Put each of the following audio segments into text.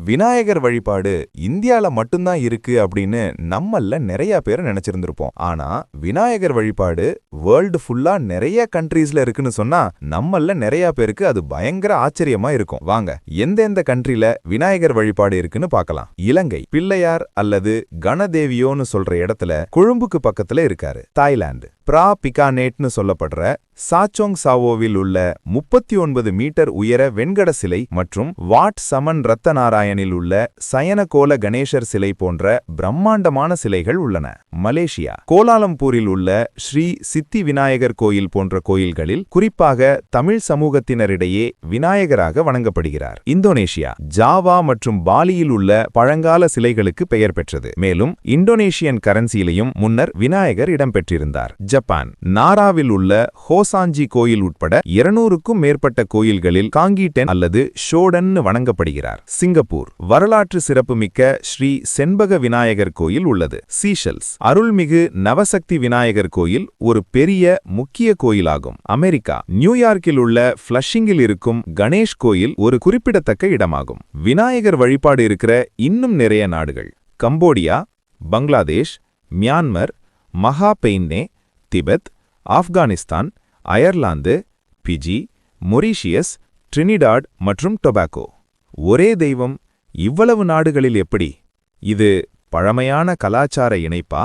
விநாயகர் வழிபாடு இந்தியால மட்டும்தான் இருக்கு அப்படின்னு நம்மள நிறைய பேர் நினைச்சிருந்திருப்போம். ஆனா விநாயகர் வழிபாடு வேர்ல்டு ஃபுல்லா நிறைய கண்ட்ரீஸ்ல இருக்குன்னு சொன்னா நம்மள நிறைய பேருக்கு அது பயங்கர ஆச்சரியமா இருக்கும். வாங்க எந்தெந்த கண்ட்ரில விநாயகர் வழிபாடு இருக்குன்னு பார்க்கலாம். இலங்கை பிள்ளையார் அல்லது கணதேவியோன்னு சொல்ற இடத்துல கொழும்புக்கு பக்கத்துல இருக்காரு. தாய்லாந்து பிரா பிகானேட்னு சொல்லப்படுற சாச்சோங் சாவோவில் உள்ள 39 மீட்டர் உயர வெண்கட சிலை மற்றும் வாட் சமன் ரத்தநாராயணில் உள்ள சயனகோல கணேசர் சிலை போன்ற பிரம்மாண்டமான சிலைகள் உள்ளன. மலேசியா கோலாலம்பூரில் உள்ள ஸ்ரீ சித்தி விநாயகர் கோயில் போன்ற கோயில்களில் குறிப்பாக தமிழ் சமூகத்தினரிடையே விநாயகராக வணங்கப்படுகிறார். இந்தோனேஷியா ஜாவா மற்றும் பாலியில் உள்ள பழங்கால சிலைகளுக்கு பெயர் பெற்றது. மேலும் இந்தோனேஷியன் கரன்சியிலையும் முன்னர் விநாயகர் இடம்பெற்றிருந்தார். ஜப்பான் நாராவில் உள்ள ஹோசாஞ்சி கோயில் உட்பட 200க்கும் மேற்பட்ட கோயில்களில் காங்கீடென் அல்லது ஷோடன் வணங்கப்படுகிறார். சிங்கப்பூர் வரலாற்று சிறப்புமிக்க ஸ்ரீ செண்பக விநாயகர் கோயில் உள்ளது. சீஷெல்ஸ் அருள்மிகு நவசக்தி விநாயகர் கோயில் ஒரு பெரிய முக்கிய கோயிலாகும். அமெரிக்கா நியூயார்க்கில் உள்ள ஃப்ளஷிங்கில் இருக்கும் கணேஷ் கோயில் ஒரு குறிப்பிடத்தக்க இடமாகும். விநாயகர் வழிபாடு இருக்கிற இன்னும் நிறைய நாடுகள் கம்போடியா, பங்களாதேஷ், மியான்மர், மகாபெய்னே, Tibet, Afghanistan, Ireland, Fiji, Mauritius, Trinidad மற்றும் டொபாக்கோ. ஒரே தெய்வம் இவ்வளவு நாடுகளில் எப்படி? இது பழமையான கலாச்சார இணைப்பா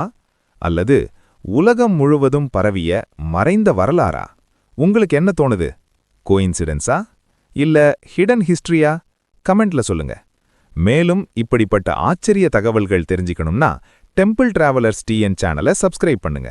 அல்லது உலகம் முழுவதும் பரவிய மறைந்த வரலாறா? உங்களுக்கு என்ன தோணுது? கோயின்சிடென்ஸா இல்ல ஹிடன் ஹிஸ்டரியா? கமெண்ட்ல சொல்லுங்க. மேலும் இப்படிப்பட்ட ஆச்சரிய தகவல்கள் தெரிஞ்சுக்கணும்னா டெம்பிள் டிராவலர்ஸ் டிஎன் சேனலை சப்ஸ்கிரைப் பண்ணுங்க.